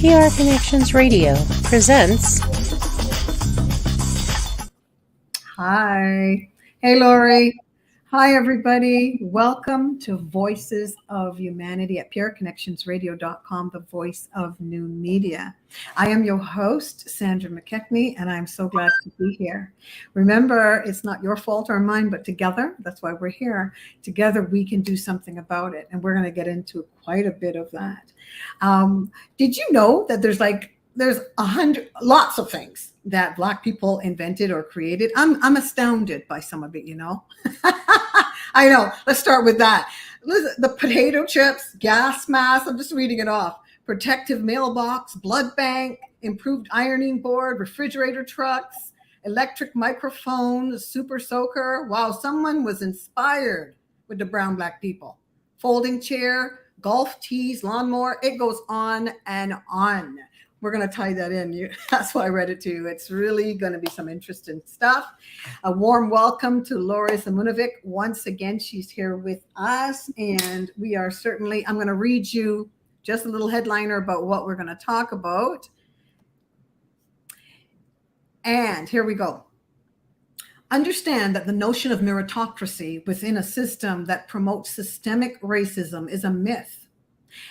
PR Connections Radio presents. Hi. Hey, Lorrie. Hi, everybody. Welcome to Voices of Humanity at purconnectionsradio.com, the voice of new media. I am your host, Sandra McKechnie, and I'm so glad to be here. Remember, it's not your fault or mine, but together, that's why we're here. Together, we can do something about it, and we're going to get into quite a bit of that. Did you know that there's lots of things that Black people invented or created? I'm astounded by some of it, you know. I know. Let's start with that. Listen, the potato chips, gas mask. I'm just reading it off. Protective mailbox, blood bank, improved ironing board, refrigerator trucks, electric microphone, super soaker. Wow, someone was inspired with the brown Black people. Folding chair, golf tees, lawnmower. It goes on and on. We're going to tie that in. That's why I read it to you. It's really going to be some interesting stuff. A warm welcome to Lorrie Simunovic. Once again, she's here with us. And we are certainly, I'm going to read you just a little headliner about what we're going to talk about. And here we go. Understand that the notion of meritocracy within a system that promotes systemic racism is a myth.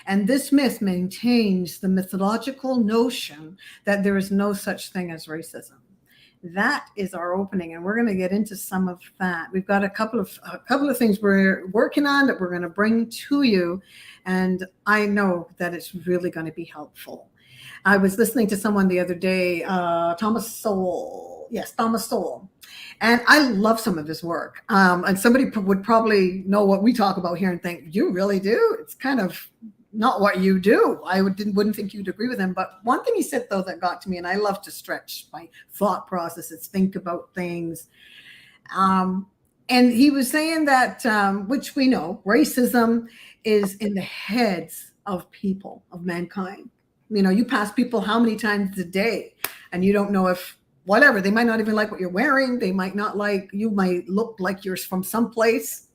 And this myth maintains the mythological notion that there is no such thing as racism. That is our opening, and we're going to get into some of that. We've got a couple of things we're working on that we're going to bring to you, and I know that it's really going to be helpful. I was listening to someone the other day, Thomas Sowell. Yes, Thomas Sowell. And I love some of his work. And somebody would probably know what we talk about here and think, you really do? It's kind of not what you do. I wouldn't think you'd agree with him. But one thing he said, though, that got to me, and I love to stretch my thought processes, think about things. And he was saying that, which we know, racism is in the heads of people, of mankind. You know, you pass people how many times a day, and you don't know if, whatever, they might not even like what you're wearing. They might not like, you might look like you're from someplace,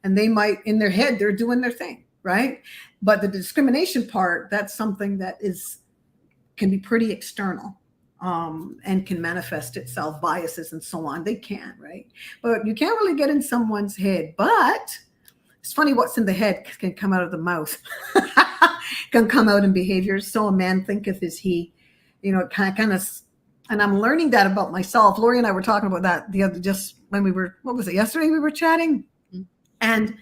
and they might, in their head, they're doing their thing, right? But the discrimination part, that's something that can be pretty external, and can manifest itself, biases and so on. They can, right? But you can't really get in someone's head. But it's funny, what's in the head can come out of the mouth, can come out in behaviors. So a man thinketh is he, you know, kind of. And I'm learning that about myself. Lorrie and I were talking about that just when we were, what was it, yesterday we were chatting? Mm-hmm. And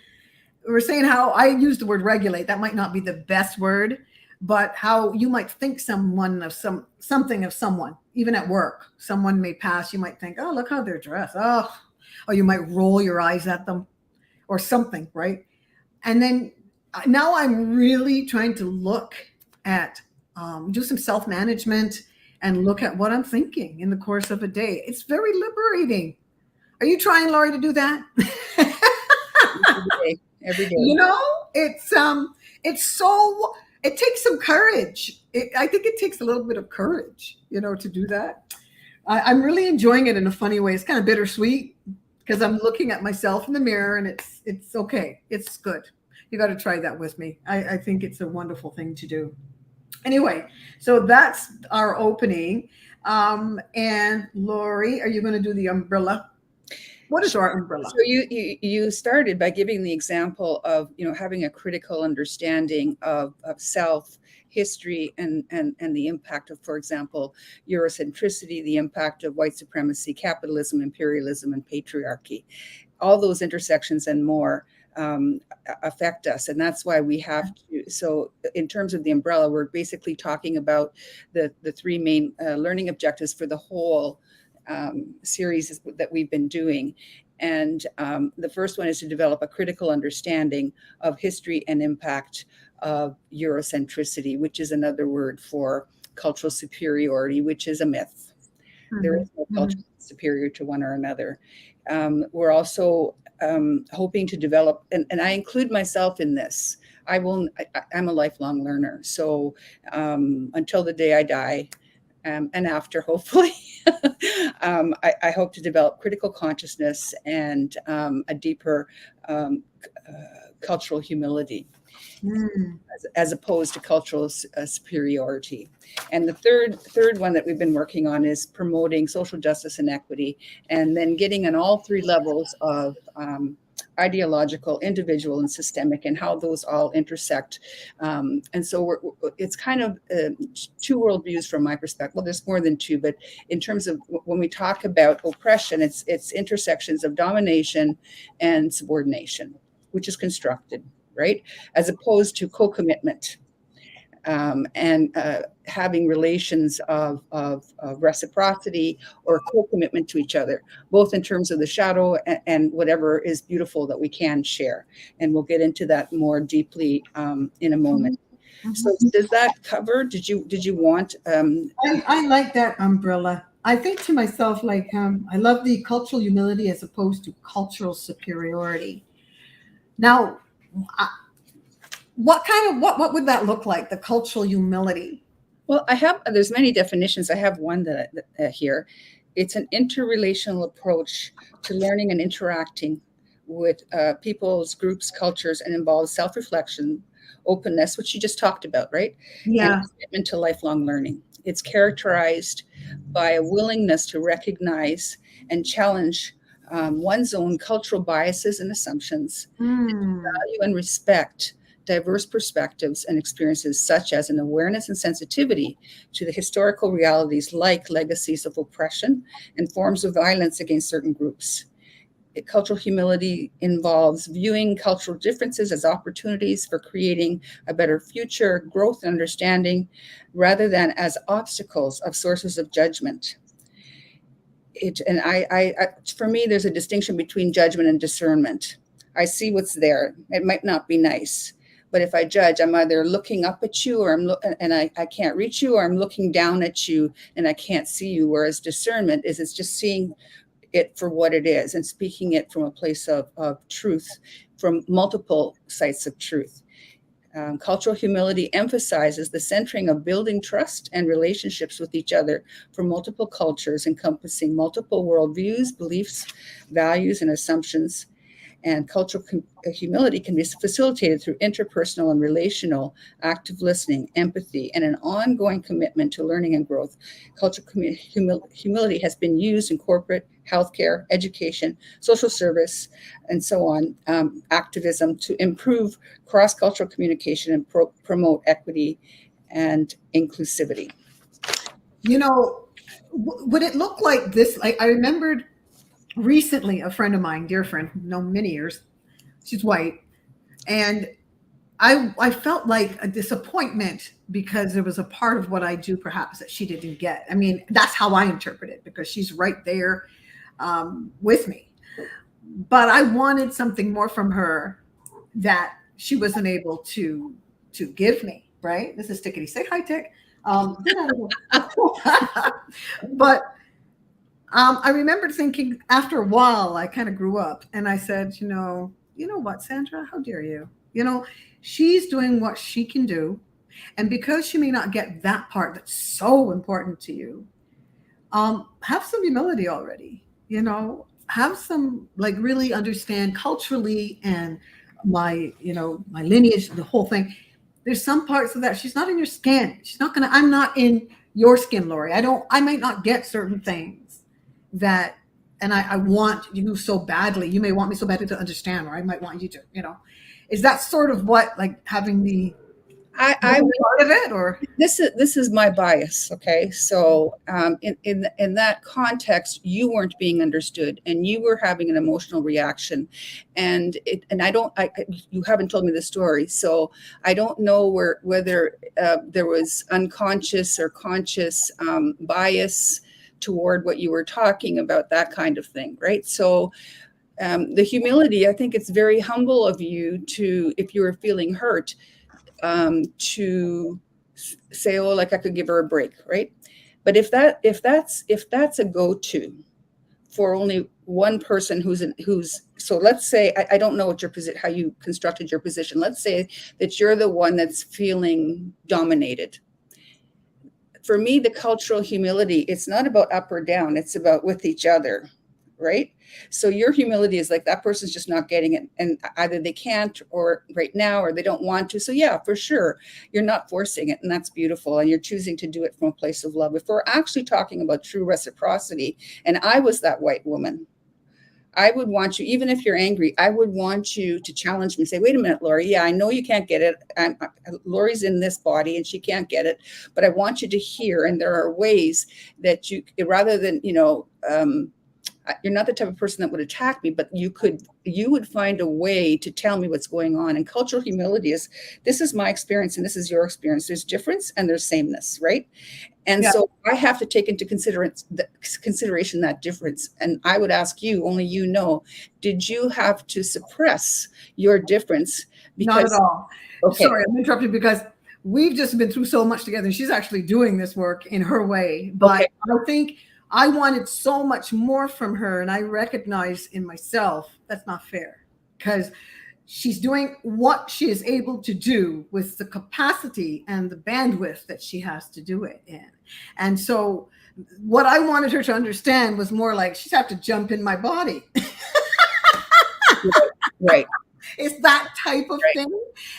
we were saying how I use the word regulate. That might not be the best word, but how you might think something of someone, even at work. Someone may pass, you might think, oh, look how they're dressed. Oh, or you might roll your eyes at them or something, right? And then now I'm really trying to look at, do some self-management and look at what I'm thinking in the course of a day. It's very liberating. Are you trying, Lorrie, to do that? Every day. You know, it takes some courage. I think it takes a little bit of courage, you know, to do that. I'm really enjoying it in a funny way. It's kind of bittersweet because I'm looking at myself in the mirror, and it's okay. It's good. You got to try that with me. I think it's a wonderful thing to do. Anyway, so that's our opening. And Lorrie, are you going to do the umbrella? What is our umbrella? So you started by giving the example of, you know, having a critical understanding of self, history, and the impact of, for example, Eurocentricity, the impact of white supremacy, capitalism, imperialism, and patriarchy. All those intersections and more affect us, and that's why we have to. So in terms of the umbrella, we're basically talking about the three main learning objectives for the whole series that we've been doing. And the first one is to develop a critical understanding of history and impact of Eurocentricity, which is another word for cultural superiority, which is a myth. Mm-hmm. There is no culture superior to one or another. We're also hoping to develop, and I include myself in this. I'm a lifelong learner. So until the day I die, and after, hopefully, I hope to develop critical consciousness and a deeper cultural humility. Mm. as opposed to cultural superiority. And the third one that we've been working on is promoting social justice and equity, and then getting on all three levels of ideological, individual, and systemic, and how those all intersect. And so it's kind of two worldviews from my perspective. Well, there's more than two, but in terms of when we talk about oppression, it's intersections of domination and subordination, which is constructed, right? As opposed to co-commitment, and having relations of reciprocity or co-commitment to each other, both in terms of the shadow and whatever is beautiful that we can share. And we'll get into that more deeply in a moment. Mm-hmm. So does that cover? Did you want? I like that umbrella. I think to myself, like, I love the cultural humility as opposed to cultural superiority. Now, what would that look like? The cultural humility. Well, there's many definitions. I have one that here. It's an interrelational approach to learning and interacting with people's, groups, cultures, and involves self-reflection, openness, which you just talked about, right? Yeah. And commitment to lifelong learning. It's characterized by a willingness to recognize and challenge one's own cultural biases and assumptions, and value and respect diverse perspectives and experiences, such as an awareness and sensitivity to the historical realities like legacies of oppression and forms of violence against certain groups. Cultural humility involves viewing cultural differences as opportunities for creating a better future, growth, and understanding, rather than as obstacles of sources of judgment. For me, there's a distinction between judgment and discernment. I see what's there. It might not be nice, but if I judge, I'm either looking up at you, or I can't reach you, or I'm looking down at you and I can't see you. Whereas discernment it's just seeing it for what it is and speaking it from a place of truth, from multiple sites of truth. Cultural humility emphasizes the centering of building trust and relationships with each other from multiple cultures, encompassing multiple worldviews, beliefs, values, and assumptions. And cultural humility can be facilitated through interpersonal and relational active listening, empathy, and an ongoing commitment to learning and growth. Cultural humility has been used in corporate, healthcare, education, social service, and so on, activism, to improve cross-cultural communication and promote equity and inclusivity. You know, would it look like this? Like, I remembered recently a friend of mine, dear friend, known many years, she's white, and I felt like a disappointment because there was a part of what I do perhaps that she didn't get. I mean, that's how I interpret it, because she's right there with me. But I wanted something more from her that she wasn't able to give me, right? This is Tickety. Say hi, Tick. But I remember thinking after a while, I kind of grew up and I said, you know what, Sandra, how dare you? You know, she's doing what she can do. And because she may not get that part that's so important to you, have some humility already, have some, like, really understand culturally and my lineage, the whole thing. There's some parts of that. She's not in your skin. I'm not in your skin, Lorrie. I might not get certain things that, and I want you so badly. You may want me so badly to understand, or I might want you to, is that sort of what, like, having the I part of it, or this is my bias. Okay, so in that context, you weren't being understood, and you were having an emotional reaction, and you haven't told me the story, so I don't know whether there was unconscious or conscious bias toward what you were talking about, that kind of thing, right? So the humility, I think it's very humble of you to, if you were feeling hurt, to say, oh, like, I could give her a break, right? But if that's a go-to for only one person who's so let's say, I don't know what your position, how you constructed your position. Let's say that you're the one that's feeling dominated. For me, the cultural humility, it's not about up or down, it's about with each other. right? So your humility is like, that person's just not getting it, and either they can't or right now, or they don't want to. So yeah, for sure, you're not forcing it, and that's beautiful, and you're choosing to do it from a place of love. If we're actually talking about true reciprocity, and I was that white woman, I would want you, even if you're angry, I would want you to challenge me, say, wait a minute, Lorrie, yeah, I know you can't get it. Lorrie's in this body and she can't get it, but I want you to hear. And there are ways that you, rather than, you're not the type of person that would attack me, but you would find a way to tell me what's going on. And cultural humility is, this is my experience and this is your experience. There's difference and there's sameness, right? And so I have to take into consideration that difference. And I would ask you, only you know, did you have to suppress your difference? Not at all. Okay. Sorry, I'm interrupting because we've just been through so much together. And she's actually doing this work in her way. But Okay. I think I wanted so much more from her. And I recognize in myself, that's not fair, because she's doing what she is able to do with the capacity and the bandwidth that she has to do it in. And so what I wanted her to understand was more like, she's have to jump in my body. Right. It's that type of thing.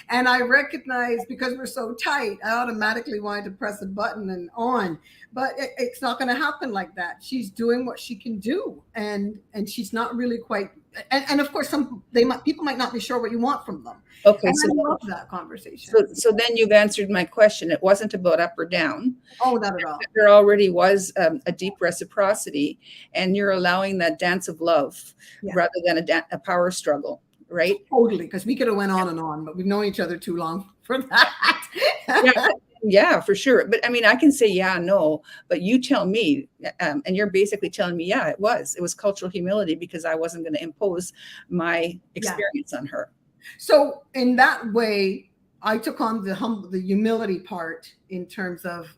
And I recognize, because we're so tight, I automatically wanted to press a button and on, but it's not going to happen like that. She's doing what she can do. And she's not really quite, and of course, people might not be sure what you want from them. Okay. And So I love that conversation. So then you've answered my question. It wasn't about up or down. Oh, not at all. There already was a deep reciprocity, and you're allowing that dance of love rather than a power struggle. Right? Totally, because we could have went on and on, but we've known each other too long for that. Yeah, for sure. But I mean, I can say, yeah, no, but you tell me, and you're basically telling me, yeah, it was cultural humility, because I wasn't going to impose my experience on her. So in that way, I took on the humility part in terms of,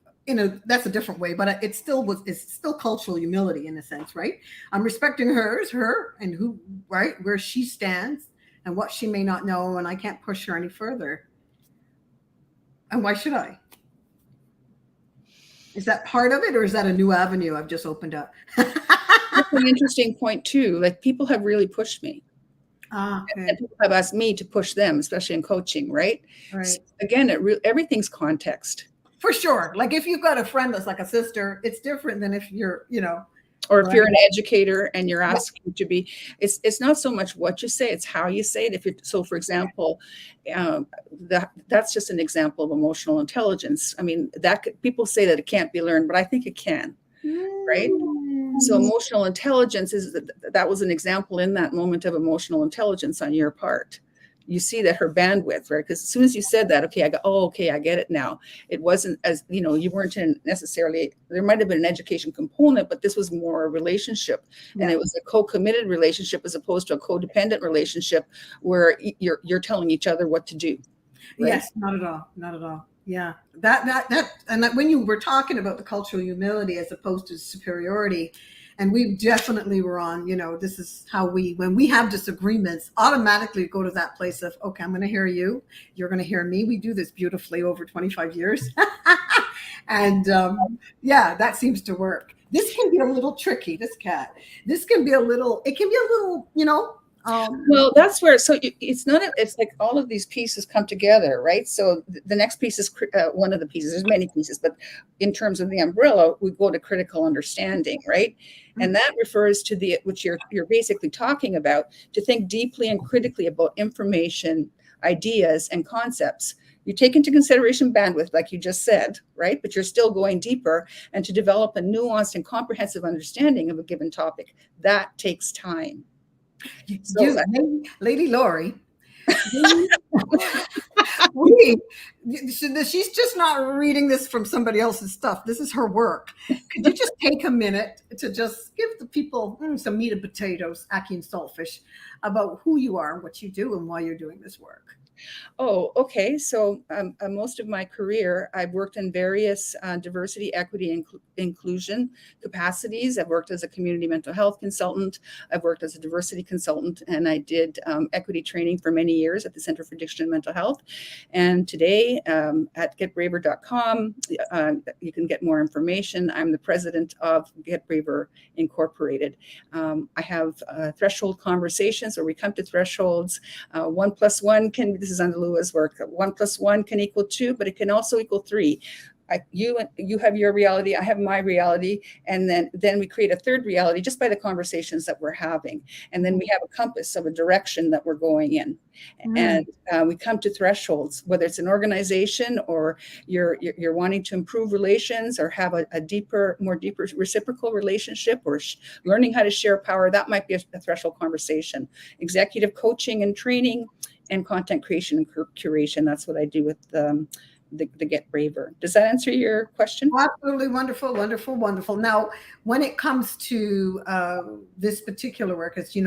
that's a different way, but it's still cultural humility in a sense, right? I'm respecting her and where she stands and what she may not know, and I can't push her any further. And why should I? Is that part of it, or is that a new avenue I've just opened up? That's an interesting point too. Like, people have really pushed me. Okay. And people have asked me to push them, especially in coaching, right? So again, everything's context. For sure. Like, if you've got a friend that's like a sister, it's different than if you're, or if you're an educator and you're asking to be, it's not so much what you say, it's how you say it. So for example, that's just an example of emotional intelligence. I mean, people say that it can't be learned, but I think it can, right? So emotional intelligence that was an example in that moment of emotional intelligence on your part. You see that her bandwidth, right? Because as soon as you said that, okay, I get it now. It wasn't as, you weren't necessarily, there might have been an education component, but this was more a relationship. And it was a co-committed relationship as opposed to a codependent relationship where you're telling each other what to do. Right? Yes, not at all. Yeah. That when you were talking about the cultural humility as opposed to superiority, and we definitely were on, this is how when we have disagreements, automatically go to that place of, okay, I'm going to hear you. You're going to hear me. We do this beautifully over 25 years. And that seems to work. This can be a little tricky, this cat. It can be a little, well, that's where, so it's like all of these pieces come together, right? So the next piece is one of the pieces. There's many pieces, but in terms of the umbrella, we go to critical understanding, right? Mm-hmm. And that refers to which you're basically talking about, to think deeply and critically about information, ideas, and concepts. You take into consideration bandwidth, like you just said, right? But you're still going deeper, and to develop a nuanced and comprehensive understanding of a given topic. That takes time. So, Lady Lorrie, she's just not reading this from somebody else's stuff. This is her work. Could you just take a minute to just give the people some meat and potatoes, ackee and saltfish, about who you are, what you do, and why you're doing this work? Oh, okay. So most of my career, I've worked in various diversity, equity, and inclusion capacities. I've worked as a community mental health consultant. I've worked as a diversity consultant, and I did equity training for many years at the Center for Addiction and Mental Health. And today at getbraver.com, you can get more information. I'm the president of Get Braver Incorporated. I have threshold conversations where we come to thresholds. 1 + 1 this is under Lewis work, 1 + 1 can equal 2, but it can also equal 3. You have your reality, I have my reality, and then we create a third reality just by the conversations that we're having. And then we have a compass of a direction that we're going in. And we come to thresholds, whether it's an organization or you're wanting to improve relations or have a deeper reciprocal relationship, or learning how to share power. That might be a threshold conversation. Executive coaching and training, and content creation and curation. That's what I do with the Get Braver. Does that answer your question? Absolutely wonderful, wonderful, wonderful. Now, when it comes to this particular work, it's,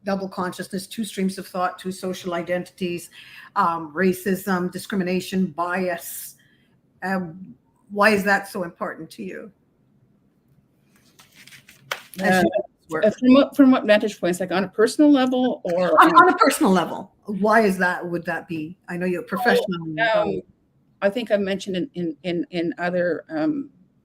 double consciousness, 2 streams of thought, 2 social identities, racism, discrimination, bias. Why is that so important to you? From what vantage points, like on a personal level or on a personal level? Why is that? Would that be? I know you're a professional. I think I mentioned in other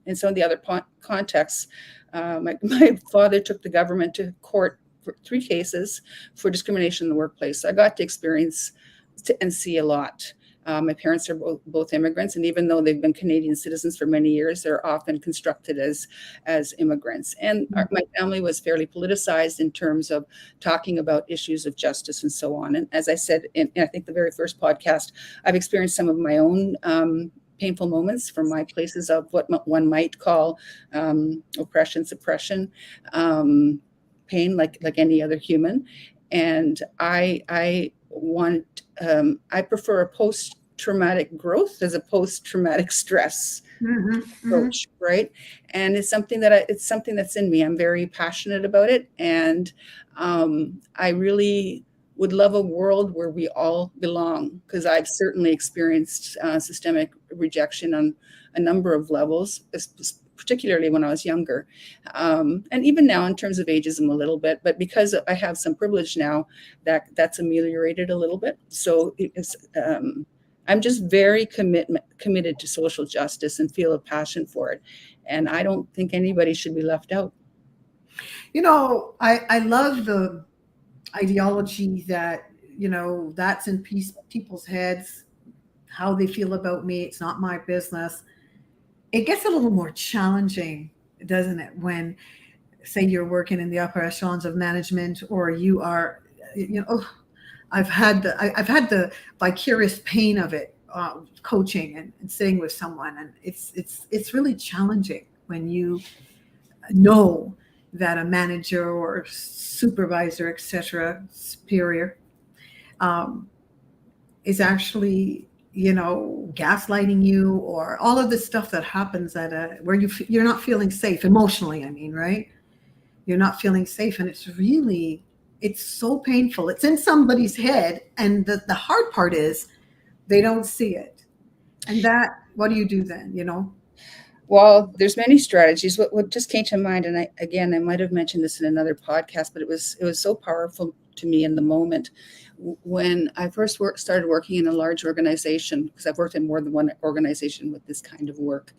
in some of the other contexts. My father took the government to court for 3 cases for discrimination in the workplace. So I got to experience and see a lot. My parents are both immigrants, and even though they've been Canadian citizens for many years, they're often constructed as immigrants. And my family was fairly politicized in terms of talking about issues of justice and so on. And as I said in I think the very first podcast, I've experienced some of my own painful moments from my places of what one might call oppression, suppression, pain, like any other human. And I prefer a post-traumatic growth as a post-traumatic stress approach, right? And it's something that's in me. I'm very passionate about it, and I really would love a world where we all belong, because I've certainly experienced systemic rejection on a number of levels, particularly when I was younger. And even now in terms of ageism a little bit, but because I have some privilege now, that's ameliorated a little bit. So I'm just very committed to social justice and feel a passion for it. And I don't think anybody should be left out. I love the ideology that, that's in people's heads, how they feel about me. It's not my business. It gets a little more challenging, doesn't it, when, say, you're working in the upper echelons of management, or you are, I've had the vicarious pain of it, coaching and sitting with someone, and it's really challenging when you know that a manager or supervisor, etc., superior, is actually gaslighting you, or all of this stuff that happens at where you're not feeling safe emotionally. I mean, right? You're not feeling safe, and it's so painful. It's in somebody's head, and the hard part is they don't see it. And what do you do then? Well, there's many strategies. What just came to mind, and I might have mentioned this in another podcast, but it was so powerful to me in the moment when I first started working in a large organization, because I've worked in more than one organization with this kind of work.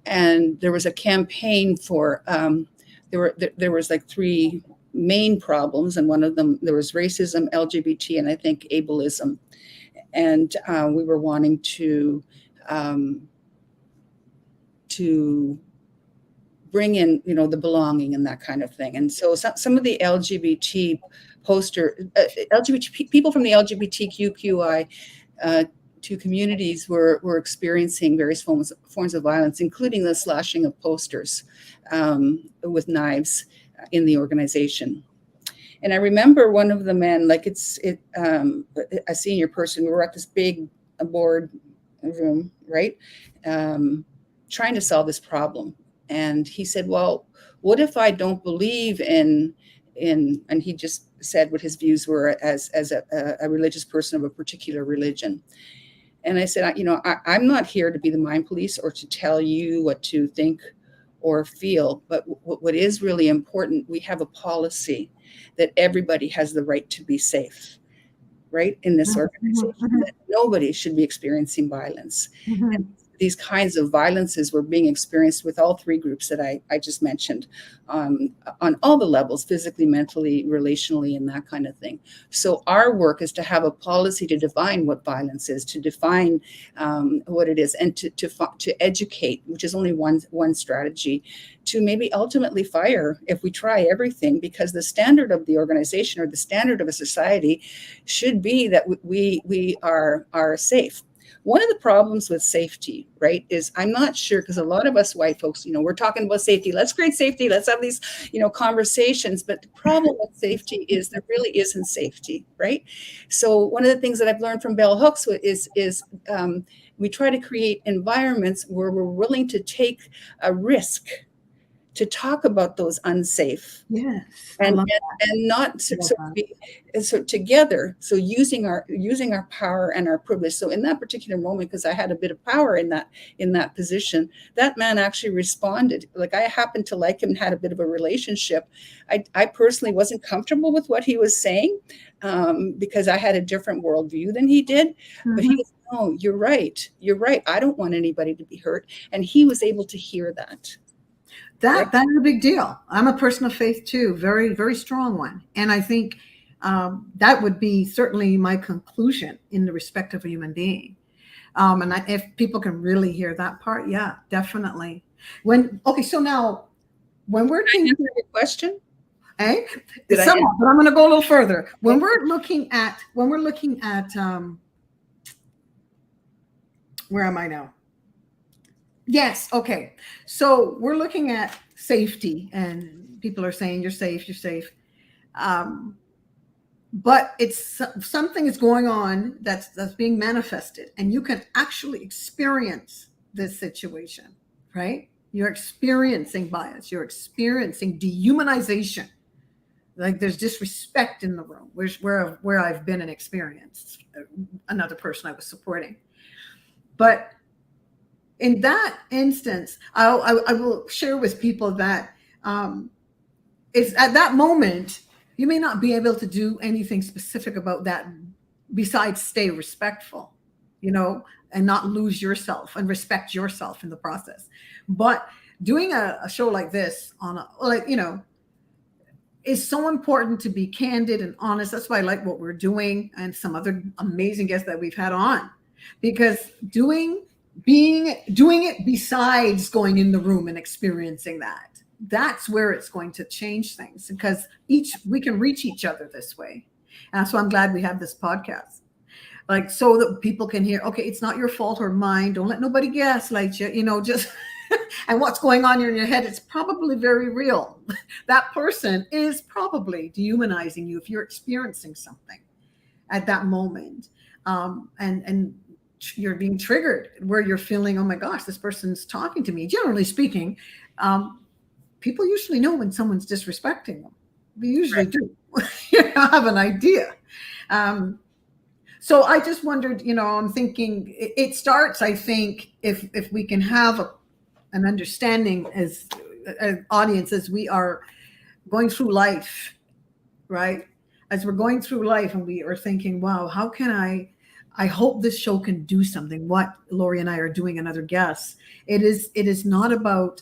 And there was a campaign for, there was like 3 main problems. And one of them, there was racism, LGBT, and I think ableism. And we were wanting to bring in, the belonging and that kind of thing. And so some of the LGBT LGBT people from the LGBTQI two communities were experiencing various forms of violence, including the slashing of posters with knives in the organization. And I remember one of the men, a senior person, we were at this big board room, right? Trying to solve this problem. And he said, well, what if I don't believe in and he just said what his views were as a religious person of a particular religion. And I said, I'm not here to be the mind police or to tell you what to think or feel, but what is really important, we have a policy that everybody has the right to be safe, right, in this organization, that nobody should be experiencing violence. And these kinds of violences were being experienced with all three groups that I just mentioned, on all the levels, physically, mentally, relationally, and that kind of thing. So our work is to have a policy to define what violence is, to define what it is, and to educate, which is only one strategy, to maybe ultimately fire if we try everything, because the standard of the organization or the standard of a society should be that we are safe. One of the problems with safety, right, is I'm not sure, because a lot of us white folks, we're talking about safety. Let's create safety. Let's have these, conversations. But the problem with safety is there really isn't safety, right? So one of the things that I've learned from Bell Hooks is we try to create environments where we're willing to take a risk to talk about those unsafe, and not so together. So using our power and our privilege. So in that particular moment, because I had a bit of power in that position, that man actually responded. Like, I happened to like him and had a bit of a relationship. I personally wasn't comfortable with what he was saying, because I had a different worldview than he did. But he was, no, you're right. I don't want anybody to be hurt. And he was able to hear that. That is a big deal. I'm a person of faith too, very, very strong one. And I think that would be certainly my conclusion in the respect of a human being. If people can really hear that part, yeah, definitely. So now when we're thinking, your question, somewhat, but I'm going to go a little further. When we're looking at, where am I now? Yes. Okay. So we're looking at safety, and people are saying you're safe. But it's something is going on that's being manifested, and you can actually experience this situation, right? You're experiencing bias. You're experiencing dehumanization. Like, there's disrespect in the room, where I've been and experienced another person I was supporting. But in that instance, I will share with people that it's at that moment, you may not be able to do anything specific about that besides stay respectful, and not lose yourself and respect yourself in the process. But doing a show like this is so important to be candid and honest. That's why I like what we're doing, and some other amazing guests that we've had on, because doing it besides going in the room and experiencing that's where it's going to change things, because we can reach each other this way. And so I'm glad we have this podcast, like, so that people can hear, okay, it's not your fault or mine. Don't let nobody gaslight you, just and what's going on in your head, it's probably very real. That person is probably dehumanizing you if you're experiencing something at that moment, and you're being triggered where you're feeling, oh my gosh, this person's talking to me. Generally speaking, people usually know when someone's disrespecting them. They usually do. Have an idea. So I just wondered, I'm thinking it starts, I think, if we can have an understanding as an audience, as we are going through life, right? As we're going through life and we are thinking, wow, how can I hope this show can do something. What Lorrie and I are doing, and other guests. It is not about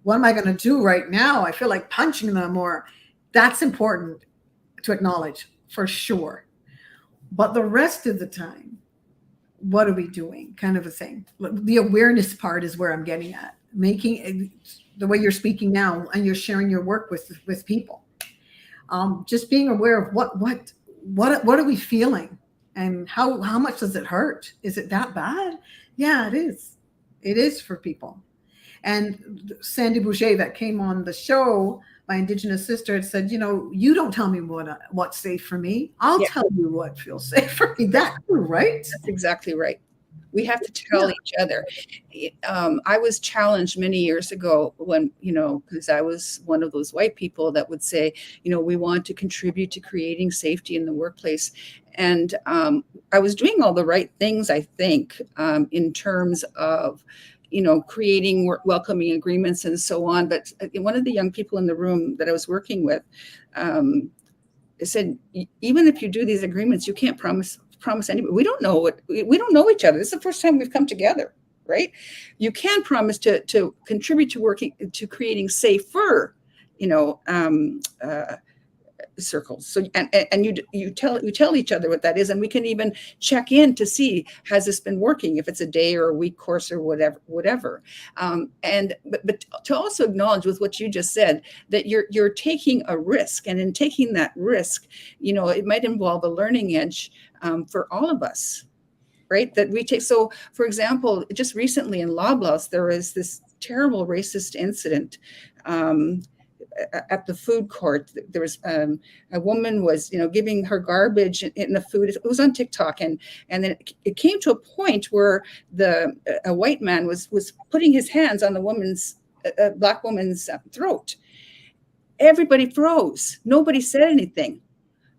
what am I going to do right now? I feel like punching them, or that's important to acknowledge for sure. But the rest of the time, what are we doing? Kind of a thing. The awareness part is where I'm getting at. Making the way you're speaking now, and you're sharing your work with people. Just being aware of what are we feeling? And how much does it hurt? Is it that bad? Yeah, it is. It is for people. And Sandy Boucher, that came on the show, my Indigenous sister, had said, you don't tell me what's safe for me. I'll tell you what feels safe for me. That's right. That's exactly right. We have to tell each other. I was challenged many years ago when, because I was one of those white people that would say, we want to contribute to creating safety in the workplace. And I was doing all the right things, I think, in terms of, creating welcoming agreements and so on. But one of the young people in the room that I was working with said, even if you do these agreements, you can't promise anybody. We don't know each other. This is the first time we've come together, right? You can promise to contribute to creating safer, circles. So and you tell each other what that is, and we can even check in to see, has this been working, if it's a day or a week course or whatever. But to also acknowledge with what you just said, that you're taking a risk, and in taking that risk, it might involve a learning edge for all of us, right? That we take. So, for example, just recently in Loblaws, there was this terrible racist incident. At the food court, there was a woman was giving her garbage in the food. It was on TikTok, and then it came to a point where a white man was putting his hands on the woman's black woman's throat. Everybody froze. Nobody said anything.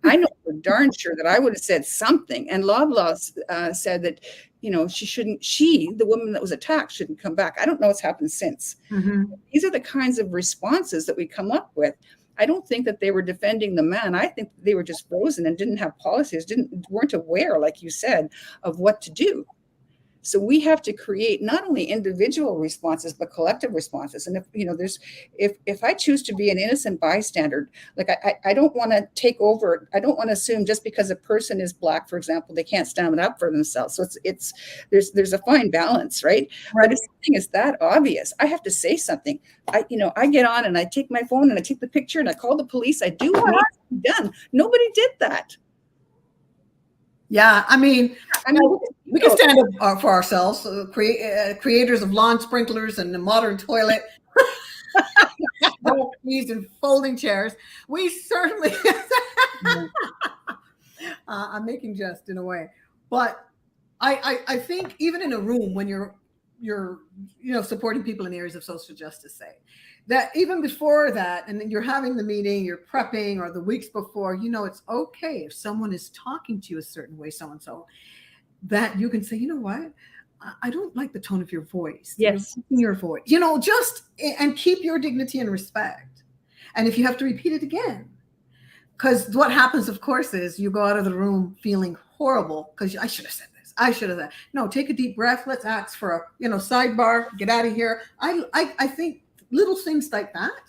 I know for darn sure that I would have said something. And Loblaws said that, the woman that was attacked shouldn't come back. I don't know what's happened since. Mm-hmm. These are the kinds of responses that we come up with. I don't think that they were defending the man. I think they were just frozen and didn't have policies, weren't aware, like you said, of what to do. So we have to create not only individual responses, but collective responses. And if I choose to be an innocent bystander, like I don't want to take over. I don't want to assume just because a person is Black, for example, they can't stand up for themselves. So there's a fine balance, right? But if something is that obvious, I have to say something. I get on and I take my phone and I take the picture and I call the police. I do what needs to be done. Nobody did that. Yeah, I mean, we can stand up for ourselves. Creators of lawn sprinklers and the modern toilet, and folding chairs. We certainly. I'm making jest in a way, but I think even in a room when you're supporting people in areas of social justice, say that even before that, and then you're having the meeting, you're prepping, or the weeks before, it's okay if someone is talking to you a certain way, so that you can say, you know what, I don't like the tone of your voice. Yes, your voice, and keep your dignity and respect. And if you have to repeat it again, because what happens, of course, is you go out of the room feeling horrible because I should have said this. I should have said. No, take a deep breath. Let's ask for a sidebar. Get out of here. I think little things like that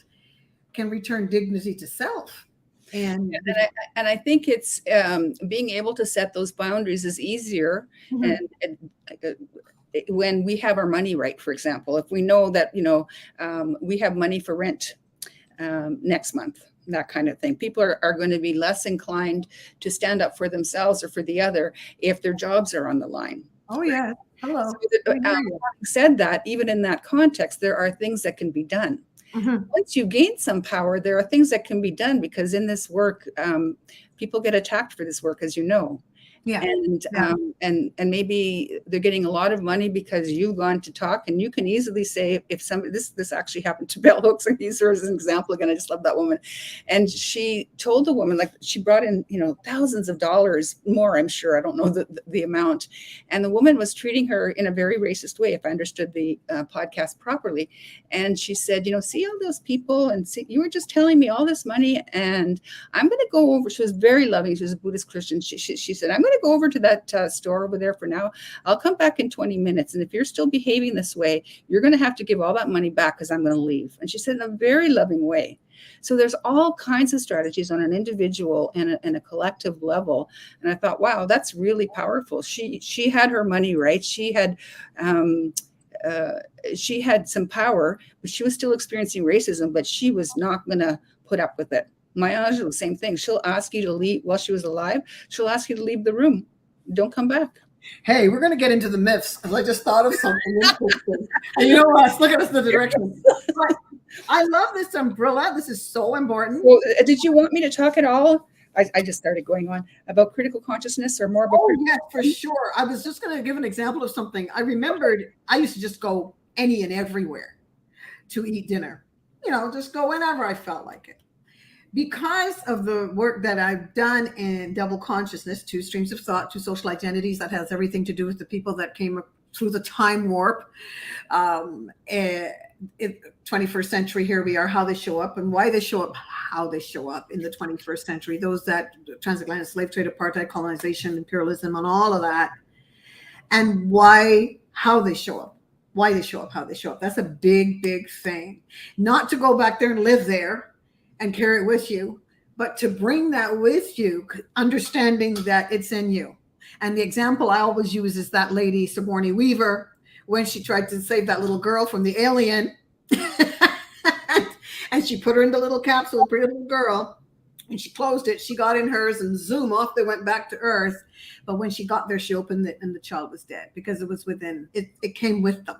can return dignity to self. And I think it's being able to set those boundaries is easier. Mm-hmm. And when we have our money right, for example, if we know that, we have money for rent next month, that kind of thing. People are going to be less inclined to stand up for themselves or for the other if their jobs are on the line. Oh, yeah. Hello. So, having said that, even in that context, there are things that can be done. Mm-hmm. Once you gain some power, there are things that can be done, because in this work, people get attacked for this work, as you know. Yeah. And maybe they're getting a lot of money because you've gone to talk, and you can easily say, if somebody, this actually happened to Bell Hooks, and use her as an example again. I just love that woman. And she told the woman, like, she brought in, thousands of dollars more, I'm sure. I don't know the amount. And the woman was treating her in a very racist way, if I understood the podcast properly. And she said, see all those people, and see, you were just telling me all this money, and I'm going to go over. She was very loving. She was a Buddhist Christian. She said, I'm going to go over to that store over there for now. I'll come back in 20 minutes. And if you're still behaving this way, you're going to have to give all that money back, because I'm going to leave. And she said, in a very loving way. So there's all kinds of strategies on an individual and a collective level. And I thought, wow, that's really powerful. She had her money right. She had some power, but she was still experiencing racism, but she was not going to put up with it. Maya Angelou, the same thing. She'll ask you to leave while she was alive. She'll ask you to leave the room. Don't come back. Hey, we're going to get into the myths, because I just thought of something interesting. And you know what? Look at us, the direction. I love this umbrella. This is so important. Well, did you want me to talk at all I just started going on about critical consciousness or more about. Oh, yes, for sure. I was just going to give an example of something. I remembered I used to just go any and everywhere to eat dinner, just go whenever I felt like it. Because of the work that I've done in double consciousness, two streams of thought, two social identities, that has everything to do with the people that came through the time warp. In 21st century, here we are, how they show up and why they show up, how they show up in the 21st century, those that transatlantic slave trade, apartheid, colonization, imperialism, and all of that, and how they show up, how they show up. That's a big, big thing. Not to go back there and live there and carry it with you, but to bring that with you, understanding that it's in you. And the example I always use is that lady, Sigourney Weaver, when she tried to save that little girl from the alien, and she put her in the little capsule, pretty little girl, and she closed it. She got in hers, and zoom, off they went back to Earth. But when she got there, she opened it, and the child was dead because it was within. It came with them.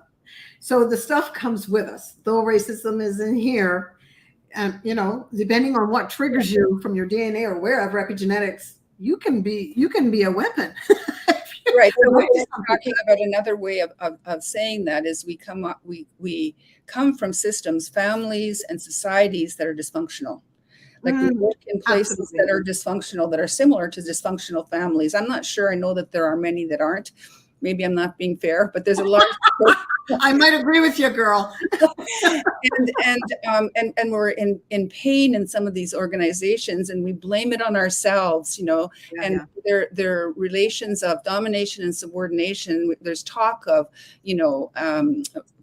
So the stuff comes with us. Though racism is in here, and depending on what triggers you from your DNA or wherever, epigenetics, you can be a weapon. Right. So we're talking about another way of saying that is we come from systems, families, and societies that are dysfunctional. Like we work in places Absolutely. That are dysfunctional, that are similar to dysfunctional families. I'm not sure. I know that there are many that aren't. Maybe I'm not being fair, but there's a lot. I might agree with you, girl. and we're in pain in some of these organizations, and we blame it on ourselves, Their relations of domination and subordination. There's talk of,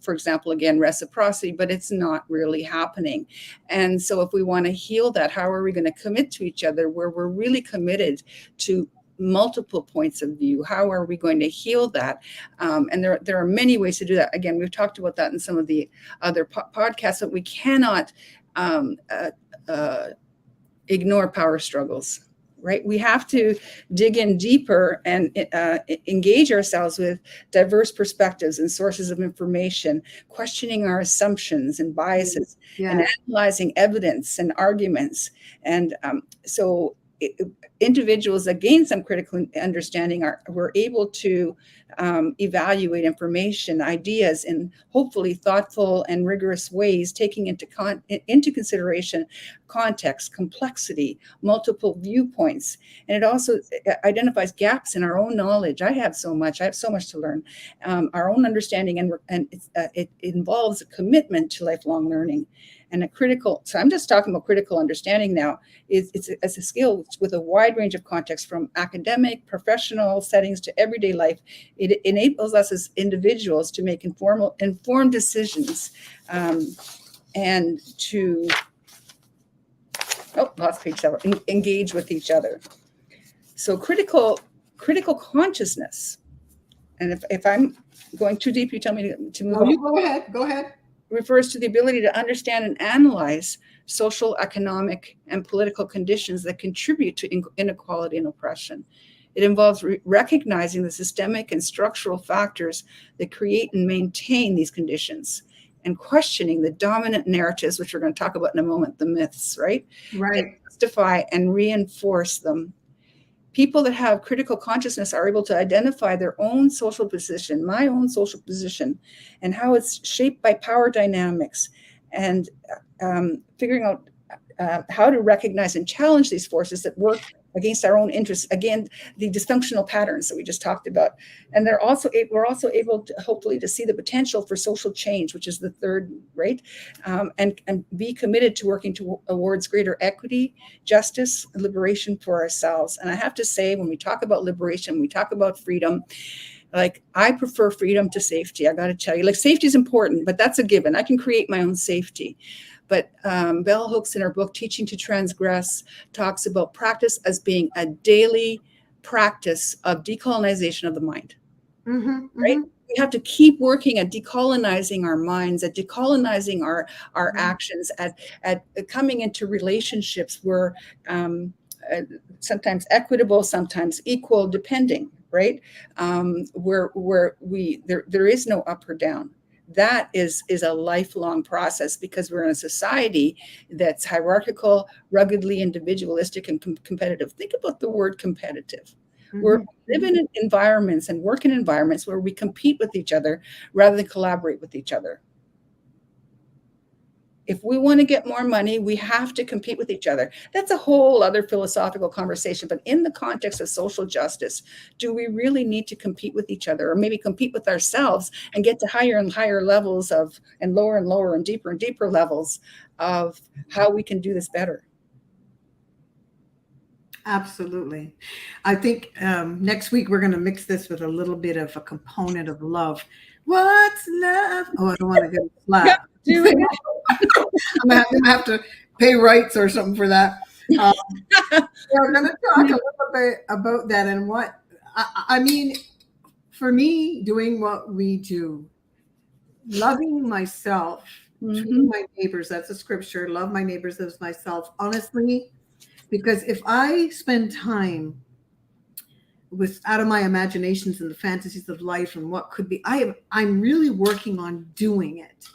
for example, again, reciprocity, but it's not really happening. And so if we want to heal that, how are we going to commit to each other where we're really committed to multiple points of view? How are we going to heal that? And there are many ways to do that. Again, we've talked about that in some of the other podcasts, but we cannot ignore power struggles, right? We have to dig in deeper and engage ourselves with diverse perspectives and sources of information, questioning our assumptions and biases, and analyzing evidence and arguments. And so individuals that gain some critical understanding were able to evaluate information, ideas in hopefully thoughtful and rigorous ways, taking into consideration context, complexity, multiple viewpoints. And it also identifies gaps in our own knowledge. I have so much to learn, our own understanding, and it involves a commitment to lifelong learning. And so I'm just talking about critical understanding now. It's a skill with a wide range of contexts, from academic, professional settings to everyday life. It enables us as individuals to make informed decisions, and to lost page 7, engage with each other. So critical consciousness. And if I'm going too deep, you tell me to move on. You go ahead. Refers to the ability to understand and analyze social, economic, and political conditions that contribute to inequality and oppression. It involves recognizing the systemic and structural factors that create and maintain these conditions, and questioning the dominant narratives, which we're going to talk about in a moment, the myths, right? Right. That justify and reinforce them. People that have critical consciousness are able to identify their own social position, my own social position, and how it's shaped by power dynamics, and figuring out how to recognize and challenge these forces that work against our own interests. Again, the dysfunctional patterns that we just talked about. And we're also able to hopefully to see the potential for social change, which is the third, right? And be committed to working towards greater equity, justice, and liberation for ourselves. And I have to say, when we talk about liberation, we talk about freedom, like I prefer freedom to safety. I got to tell you, like safety is important, but that's a given. I can create my own safety. But Bell Hooks in her book, Teaching to Transgress, talks about practice as being a daily practice of decolonization of the mind, right? We have to keep working at decolonizing our minds, at decolonizing our actions, at coming into relationships where sometimes equitable, sometimes equal, depending, right? Where there is no up or down. that is a lifelong process, because we're in a society that's hierarchical, ruggedly individualistic, and competitive. Think about the word competitive. We're living in environments and work in environments where we compete with each other rather than collaborate with each other. If we want to get more money, we have to compete with each other. That's a whole other philosophical conversation. But in the context of social justice, do we really need to compete with each other, or maybe compete with ourselves and get to higher and higher levels of, and lower and deeper levels of how we can do this better? Absolutely. I think next week we're going to mix this with a little bit of a component of love. What's love? Oh, I don't want to get a slap. I'm going to have to pay rights or something for that. We're going to talk a little bit about that, and what, I mean, for me, doing what we do, loving myself, treating my neighbors, that's a scripture, love my neighbors as myself, honestly, because if I spend time with out of my imaginations and the fantasies of life and what could be, I'm really working on doing it,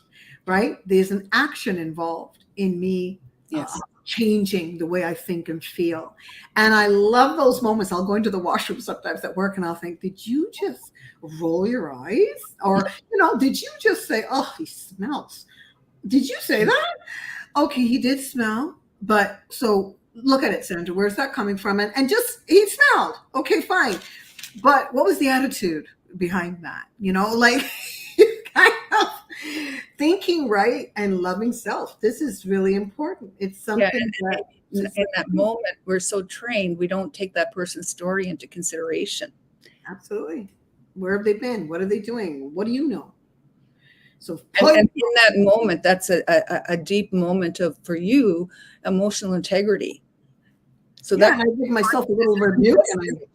right? There's an action involved in me changing the way I think and feel. And I love those moments. I'll go into the washroom sometimes at work and I'll think, did you just roll your eyes? Or, did you just say, oh, he smells? Did you say that? Okay, he did smell. But so look at it, Sandra, where's that coming from? And just, he smelled. Okay, fine. But what was the attitude behind that? Kind of thinking right and loving self. This is really important. It's something that in that moment, we're so trained, we don't take that person's story into consideration. Absolutely. Where have they been? What are they doing? What do you know? So and in that moment, that's a deep moment of, for you, emotional integrity. So that I give myself a little rebuke.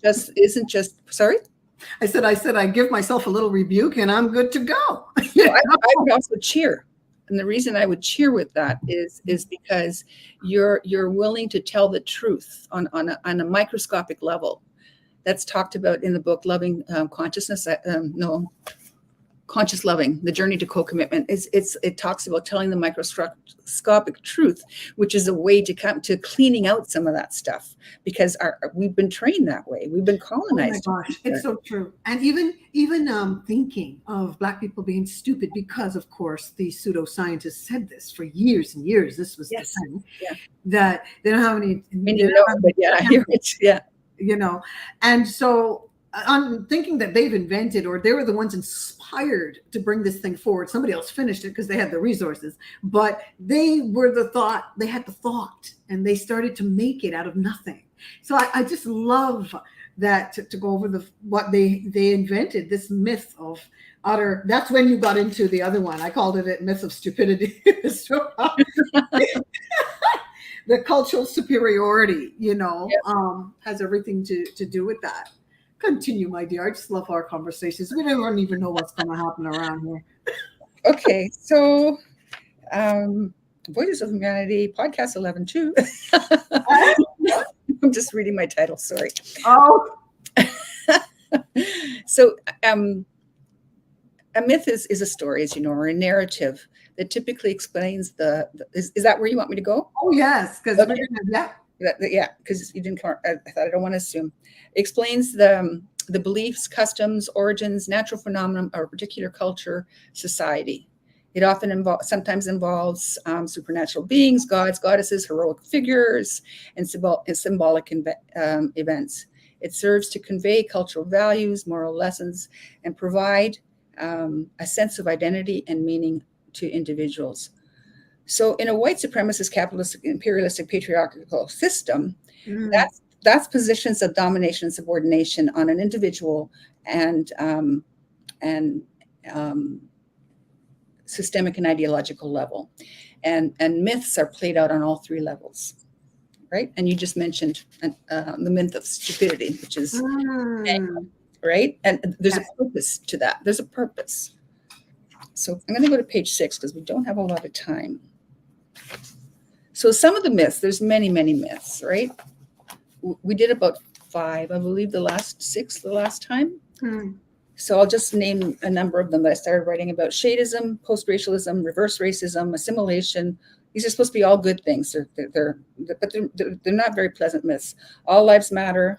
Isn't just sorry? I said I give myself a little rebuke and I'm good to go. I would also cheer. And the reason I would cheer with that is because you're willing to tell the truth on a microscopic level. That's talked about in the book, Loving Consciousness. Conscious Loving, The Journey to Co-Commitment. It talks about telling the microscopic truth, which is a way to come to cleaning out some of that stuff, because we've been trained that way. We've been colonized. Oh my gosh, it's so true. And even thinking of Black people being stupid because, of course, the pseudoscientists said this for years and years. This was the thing that they don't have any. I hear it. Yeah, and so. I'm thinking that they've invented, or they were the ones inspired to bring this thing forward. Somebody else finished it because they had the resources, but they were they had the thought, and they started to make it out of nothing. So I just love that to go over what they invented, this myth of utter. That's when you got into the other one. I called it myth of stupidity. The cultural superiority, has everything to do with that. Continue, my dear. I just love our conversations. We don't even know what's going to happen around here. Okay, so Voices of Humanity, podcast 11-2. I'm just reading my title, sorry. Oh. So a myth is a story, as you know, or a narrative that typically explains is that where you want me to go? Oh, yes, because because you didn't. I thought I don't want to assume. Explains the beliefs, customs, origins, natural phenomenon of a particular culture, society. It often sometimes involves supernatural beings, gods, goddesses, heroic figures, and symbolic events. It serves to convey cultural values, moral lessons, and provide a sense of identity and meaning to individuals. So in a white supremacist, capitalistic, imperialistic, patriarchal system, that's positions of domination and subordination on an individual and systemic and ideological level. And myths are played out on all three levels, right? And you just mentioned the myth of stupidity, which is right? And there's a purpose to that. There's a purpose. So I'm going to go to page 6 because we don't have a lot of time. So some of the myths, there's many, many myths, right? We did about 5, I believe, the last 6 the last time. So I'll just name a number of them that I started writing about: shadism, post-racialism, reverse racism, assimilation. These are supposed to be all good things. They're not very pleasant myths. All lives matter.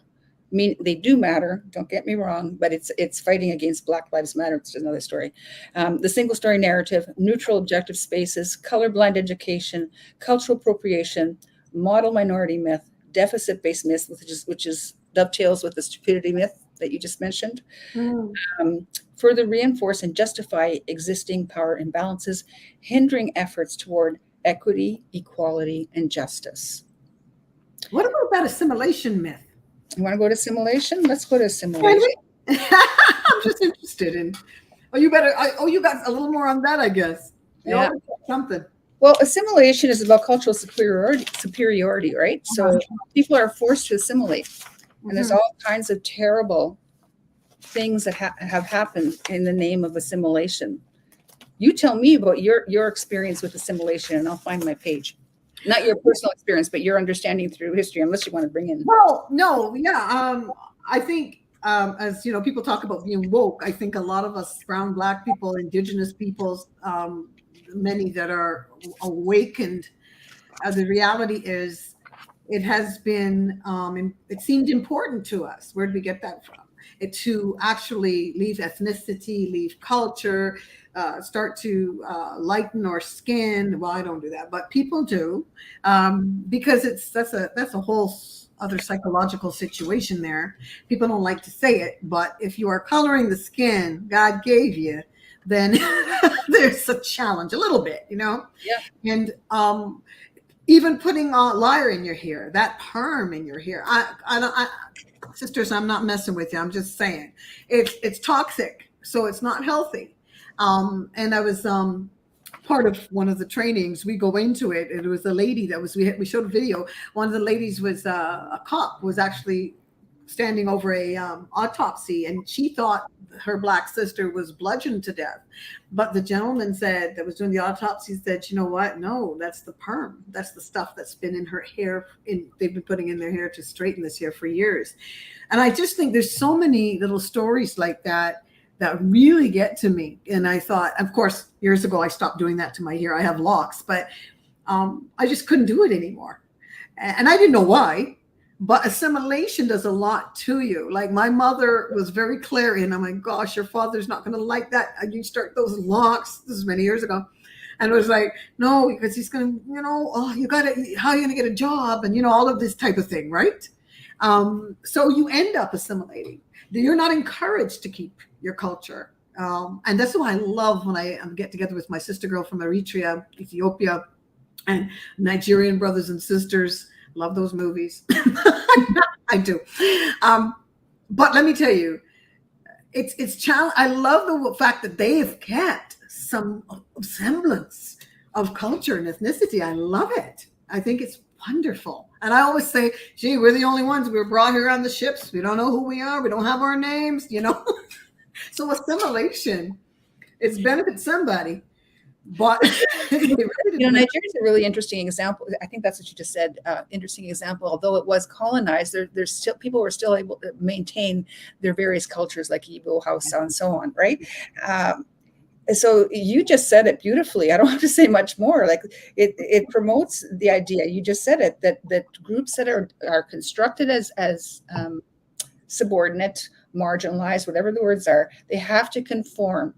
They do matter. Don't get me wrong, but it's fighting against Black Lives Matter. It's another story. The single story narrative, neutral objective spaces, colorblind education, cultural appropriation, model minority myth, deficit-based myth, which is dovetails with the stupidity myth that you just mentioned. Further reinforce and justify existing power imbalances, hindering efforts toward equity, equality, and justice. What about that assimilation myth? You want to go to assimilation? Let's go to assimilation. I'm just interested in. You got a little more on that, I guess. Yeah. Something. Well, assimilation is about cultural superiority, right? So people are forced to assimilate. And there's all kinds of terrible things that have happened in the name of assimilation. You tell me about your experience with assimilation, and I'll find my page. Not your personal experience, but your understanding through history, unless you want to bring in. Well, no, yeah. I think as you know, people talk about being woke. I think a lot of us brown, Black people, indigenous peoples, many that are awakened. The reality is, it has been. It seemed important to us. Where did we get that from? To actually leave ethnicity, leave culture, start to lighten our skin. Well, I don't do that, but people do, because that's a whole other psychological situation there. People don't like to say it, but if you are coloring the skin God gave you, then there's a challenge, a little bit, you know. Yeah. And even putting a lyre in your hair, that perm in your hair. I sisters, I'm not messing with you. I'm just saying it's toxic, so it's not healthy. And I was part of one of the trainings. We go into it. It was a lady that was we showed a video. One of the ladies was a cop, was actually standing over a autopsy, and she thought her Black sister was bludgeoned to death. But the gentleman said that was doing the autopsy said, you know what? No, that's the perm. That's the stuff that's been in her hair. They've been putting in their hair to straighten this hair for years. And I just think there's so many little stories like that really get to me. And I thought, of course, years ago, I stopped doing that to my hair. I have locks, but I just couldn't do it anymore. And I didn't know why. But assimilation does a lot to you. Like my mother was very clear, and I'm like, gosh, your father's not going to like that. And you start those locks. This is many years ago. And it was like, no, because he's going to, you know, oh, how are you going to get a job? And, you know, all of this type of thing, right? So you end up assimilating. You're not encouraged to keep your culture. And that's what I love when I get together with my sister girl from Eritrea, Ethiopia, and Nigerian brothers and sisters. Love those movies. I do. But let me tell you, it's challenge. I love the fact that they have kept some semblance of culture and ethnicity. I love it. I think it's wonderful. And I always say, gee, we're the only ones. We were brought here on the ships. We don't know who we are. We don't have our names, you know. So assimilation, it's benefits somebody. But you know, Nigeria is a really interesting example. I think that's what you just said. Interesting example. Although it was colonized, there's still people were still able to maintain their various cultures, like Igbo, Hausa, and so on, right? So you just said it beautifully. I don't have to say much more. Like it promotes the idea. You just said it that groups that are constructed as subordinate, marginalized, whatever the words are, they have to conform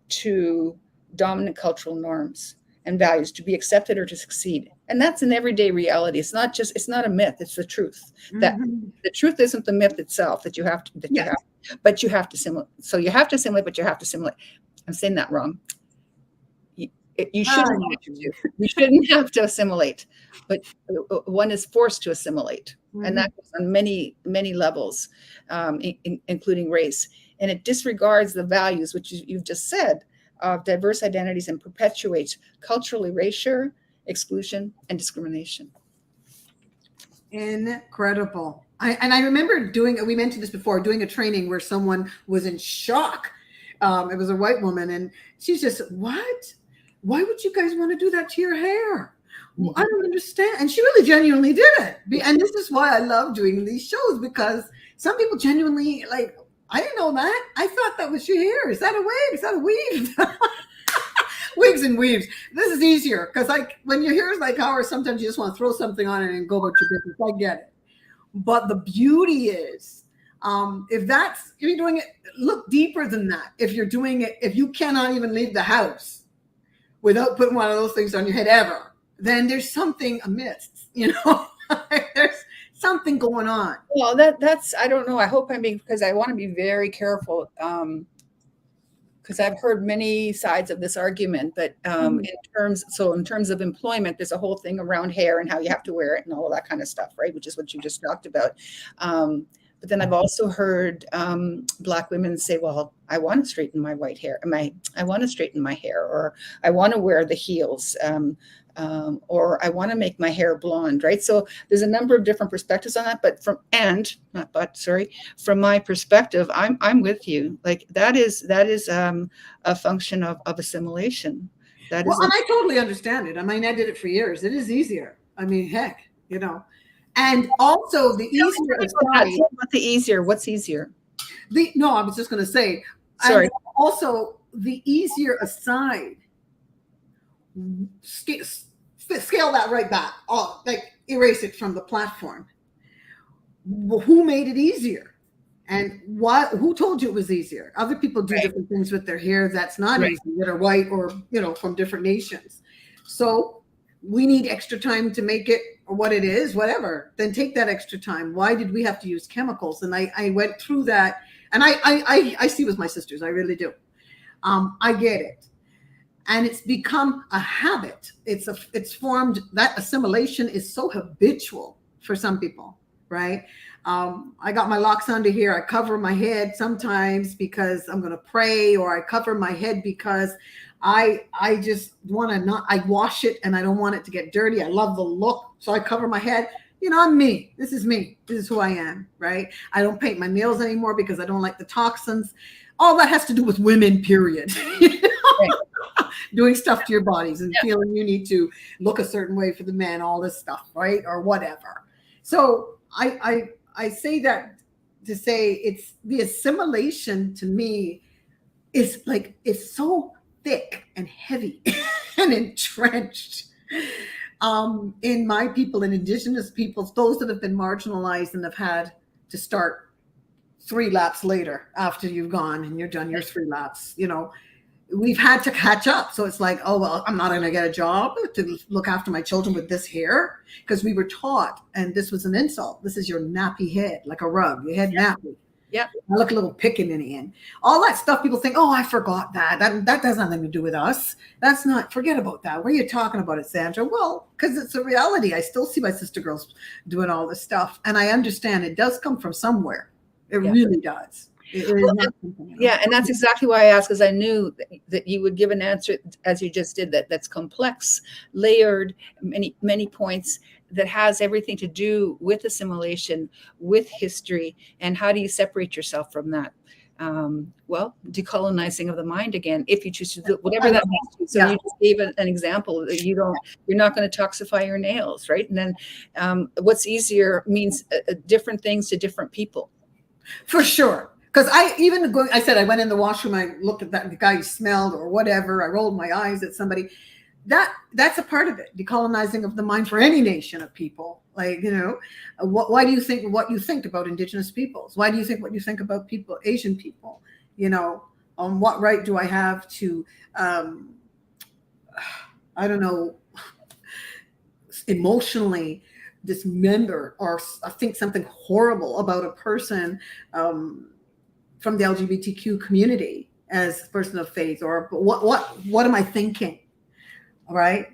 to dominant cultural norms and values to be accepted or to succeed. And that's an everyday reality. It's not a myth, it's the truth. That the truth isn't the myth itself that you have to but you have to assimilate. So you have to assimilate, but you have to assimilate. I'm saying that wrong. You shouldn't have to assimilate, but one is forced to assimilate. And that goes on many, many levels, including race. And it disregards the values, which you've just said, of diverse identities, and perpetuates cultural erasure, exclusion, and discrimination. Incredible. I remember we mentioned this before, doing a training where someone was in shock. It was a white woman, and she's just, what? Why would you guys want to do that to your hair? Well, I don't understand. And she really genuinely did it. And this is why I love doing these shows, because some people genuinely, like, I didn't know that. I thought that was your hair. Is that a wig? Is that a weave? Wigs and weaves. This is easier because like when your hair is like ours, sometimes you just want to throw something on it and go about your business. I get it. But the beauty is, if you're doing it, look deeper than that. If you're doing it, if you cannot even leave the house without putting one of those things on your head ever, then there's something amiss, there's something going on. Well, that's, I don't know. I hope I'm being, because I want to be very careful. Because I've heard many sides of this argument, but in terms of employment, there's a whole thing around hair and how you have to wear it and all of that kind of stuff, right? Which is what you just talked about. But then I've also heard Black women say, well, I want to straighten my white hair. I want to straighten my hair, or I want to wear the heels, or I want to make my hair blonde, right? So there's a number of different perspectives on that, from my perspective, I'm with you. Like that is a function of assimilation. And I totally understand it. I mean, I did it for years. It is easier. I mean, heck, and also the easier aside. The easier, what's easier? I was just going to say, sorry. Also the easier aside, scale that right back, like erase it from the platform. Who made it easier, and who told you it was easier? Other people do different things with their hair that's not easy, that are white or from different nations. So we need extra time to make it what it is, whatever. Then take that extra time. Why did we have to use chemicals? And I went through that, and I see with my sisters, I really do. I get it. And it's become a habit. It's formed, that assimilation is so habitual for some people, right? I got my locks under here. I cover my head sometimes because I'm going to pray, or I cover my head because I just want to I wash it and I don't want it to get dirty. I love the look. So I cover my head. I'm me. This is me. This is who I am, right? I don't paint my nails anymore because I don't like the toxins. All that has to do with women, period. Doing stuff to your bodies and feeling you need to look a certain way for the men, all this stuff, right? Or whatever. So I say that to say it's the assimilation to me is like, it's so thick and heavy and entrenched in my people and Indigenous peoples, those that have been marginalized and have had to start 3 laps later after you've gone and you're done your 3 laps, we've had to catch up. So it's like, oh, well, I'm not going to get a job to look after my children with this hair, because we were taught, and this was an insult. This is your nappy head, like a rug. Your head nappy. Yeah. I look a little picking in the end. All that stuff, people think, oh, I forgot that. That has nothing to do with us. That's not, forget about that. What are you talking about it, Sandra? Well, because it's a reality. I still see my sister girls doing all this stuff. And I understand it does come from somewhere. It really does. And that's exactly why I asked, because I knew that you would give an answer, as you just did, that's complex, layered, many points, that has everything to do with assimilation, with history, and how do you separate yourself from that? Decolonizing of the mind again, if you choose to do whatever that means. So you just gave an example that you're not going to toxify your nails, right? And then what's easier means different things to different people. For sure. Because I said, I went in the washroom, I looked at that, the guy smelled or whatever. I rolled my eyes at somebody. That's a part of it. Decolonizing of the mind for any nation of people. Like, why do you think what you think about Indigenous peoples? Why do you think what you think about Asian people? What right do I have to, emotionally dismember or think something horrible about a person from the LGBTQ community as a person of faith, or what am I thinking? All right.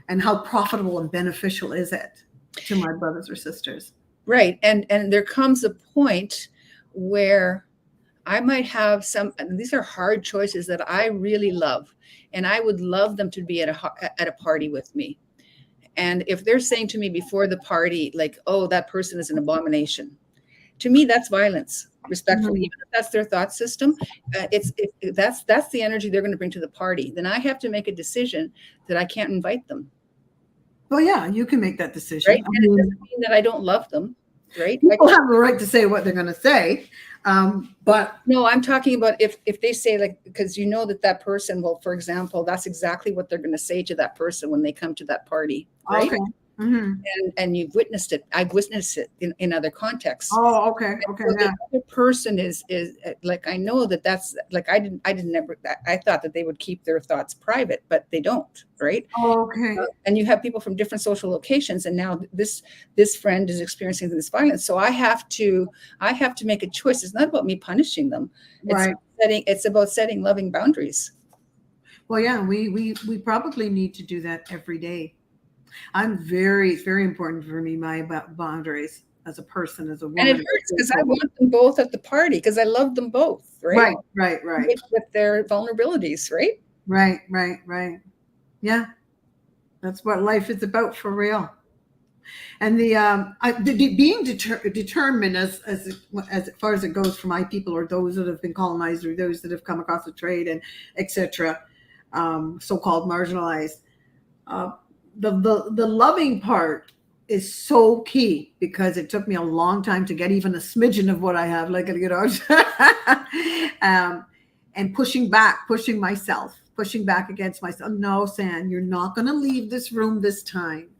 And how profitable and beneficial is it to my brothers or sisters? Right. And there comes a point where I might have and these are hard choices that I really love, and I would love them to be at a party with me. And if they're saying to me before the party, like, oh, that person is an abomination, to me, that's violence, respectfully, even if that's their thought system. That's the energy they're going to bring to the party. Then I have to make a decision that I can't invite them. Well, yeah, you can make that decision. Right? And it doesn't mean that I don't love them. right? People have the right to say what they're going to say. But no, I'm talking about if they say, like, because you know that person will, for example, that's exactly what they're going to say to that person when they come to that party, right? okay. Mm-hmm. And you've witnessed it. I've witnessed it in other contexts. Oh, okay. Okay. So Yeah. the other person is like, I know that's like, I didn't ever, I thought that they would keep their thoughts private, but they don't, right? Okay. And you have people from different social locations, and now this friend is experiencing this violence. So I have to make a choice. It's not about me punishing them. Right. It's about setting loving boundaries. Well, yeah, we probably need to do that every day. It's very important for me, my boundaries as a person, as a woman. And it hurts because I want them both at the party because I love them both, right? Right. With their vulnerabilities, right? Right. Yeah, that's what life is about for real. And being determined as far as it goes for my people, or those that have been colonized, or those that have come across the trade and etc., so-called marginalized. The loving part is so key, because it took me a long time to get even a smidgen of what I have, like, you know, and pushing back against myself. No, San, you're not going to leave this room this time.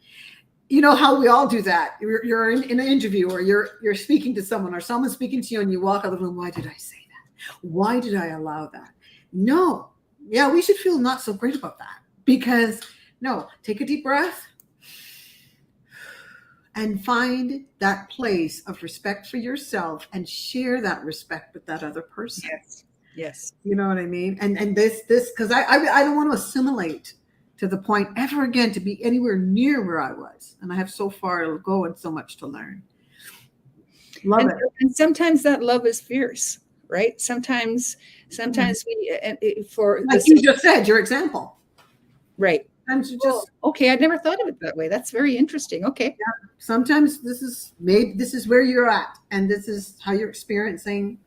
You know how we all do that. You're in an interview, or you're speaking to someone, or someone's speaking to you, and you walk out of the room. Why did I say that? Why did I allow that? No. Yeah, we should feel not so great about that, because no, take a deep breath and find that place of respect for yourself, and share that respect with that other person. Yes. You know what I mean? And this, because I don't want to assimilate to the point ever again to be anywhere near where I was. And I have so far to go and so much to learn. Love it. And sometimes that love is fierce, right? Sometimes we, for like you just said, your example. Right. Sometimes you just, okay, I'd never thought of it that way. That's very interesting. Okay. Yeah. Sometimes this is where you're at, and this is how you're experiencing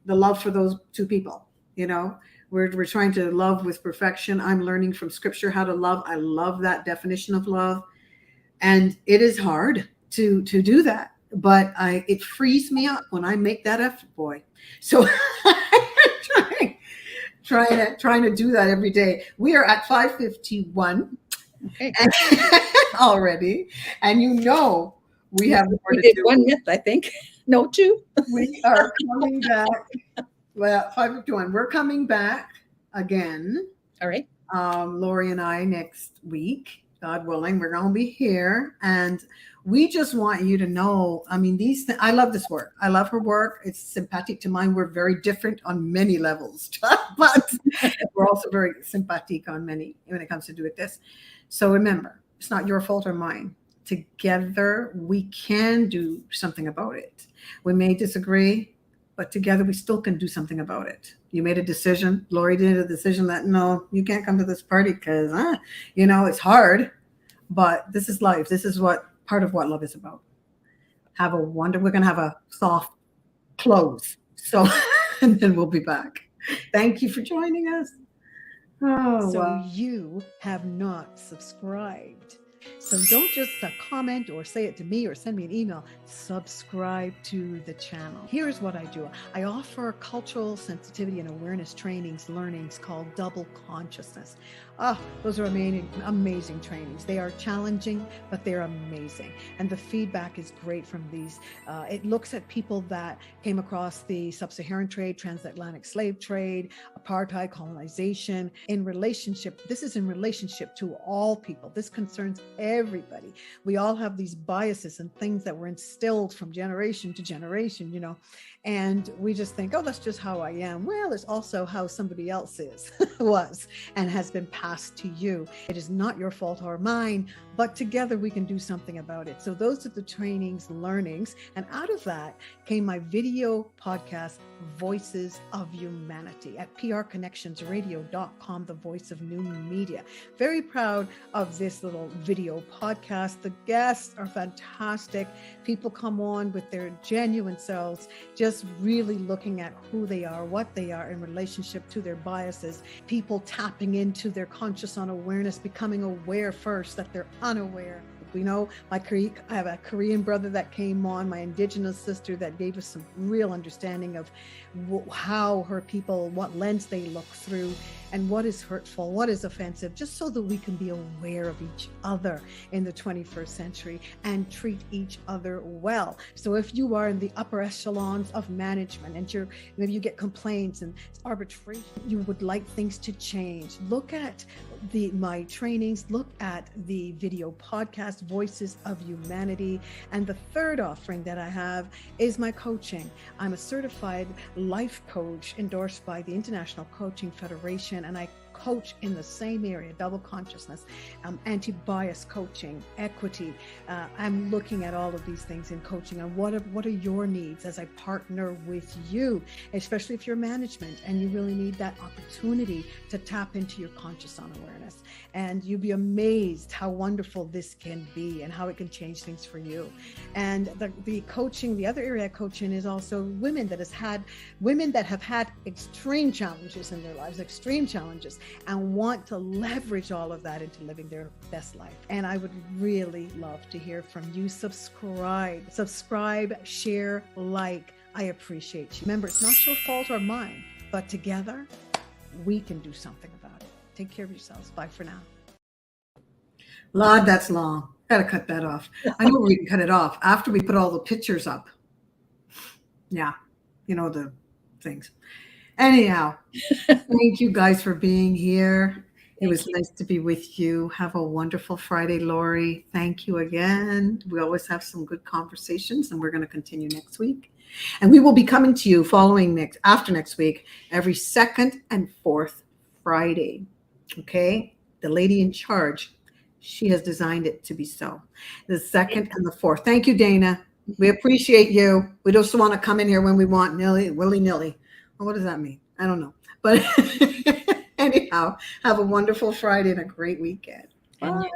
the love for those two people. You know, we're trying to love with perfection. I'm learning from scripture how to love. I love that definition of love, and it is hard to do that, but it frees me up when I make that effort, boy. So trying to do that every day. We are at 5:51 okay. already, and you know we have more we to did do. One myth, I think. No, two. We are coming back. Well, 5:51. We're coming back again. All right. Lorrie and I next week, God willing, we're going to be here, and we just want you to know. I mean, I love this work. I love her work. It's sympathetic to mine. We're very different on many levels, but we're also very sympathetic on many when it comes to do with this. So remember, it's not your fault or mine. Together, we can do something about it. We may disagree, but together we still can do something about it. You made a decision. Lorrie did a decision that, no, you can't come to this party because, it's hard, but this is life. This is part of what love is about. We're going to have a soft close. So, and then we'll be back. Thank you for joining us. Oh, So wow. you have not subscribed. So don't just comment or say it to me or send me an email. Subscribe to the channel. Here's what I do. I offer cultural sensitivity and awareness learnings called Double Consciousness. Those are amazing trainings. They are challenging, but they're amazing. And the feedback is great from these. It looks at people that came across the sub-Saharan trade, transatlantic slave trade, apartheid, colonization, this is in relationship to all people. This concerns everybody. We all have these biases and things that were instilled from generation to generation, and we just think, oh, that's just how I am. Well, it's also how somebody else was, and has been passed to you. It is not your fault or mine, but together we can do something about it. So those are the learnings, and out of that came my video podcast, Voices of Humanity, at prconnectionsradio.com, the voice of new media. Very proud of this little video podcast. The guests are fantastic. People come on with their genuine selves, just really looking at who they are, what they are in relationship to their biases. People tapping into their conscious unawareness, becoming aware first that they're unaware. We know I have a Korean brother that came on, my indigenous sister that gave us some real understanding of how her people, what lens they look through, and what is hurtful, what is offensive, just so that we can be aware of each other in the 21st century and treat each other well. So if you are in the upper echelons of management and maybe you get complaints and arbitration, you would like things to change, look at my trainings, look at the video podcast, Voices of Humanity. And the third offering that I have is my coaching. I'm a certified life coach endorsed by the International Coaching Federation, and I coach in the same area, double consciousness, anti-bias coaching, equity. I'm looking at all of these things in coaching, and what are your needs as I partner with you, especially if you're management and you really need that opportunity to tap into your conscious unawareness. And you'll be amazed how wonderful this can be and how it can change things for you. And the coaching, the other area I coach in is also women that have had extreme challenges in their lives, extreme challenges, and want to leverage all of that into living their best life. And I would really love to hear from you. Subscribe, share, like. I appreciate you. Remember, it's not your fault or mine, but together we can do something about it. Take care of yourselves. Bye for now. Lord, that's long. Gotta cut that off. I know we can cut it off after we put all the pictures up. Yeah, you know the things. Anyhow, thank you guys for being here. It was nice to be with you. Have a wonderful Friday, Lorrie. Thank you again. We always have some good conversations, and we're going to continue next week. And we will be coming to you after next week, every second and fourth Friday. Okay? The lady in charge, she has designed it to be so. The second and the fourth. Thank you, Dana. We appreciate you. We just want to come in here when we want, willy-nilly. Well, what does that mean? I don't know. But anyhow, have a wonderful Friday and a great weekend. Bye.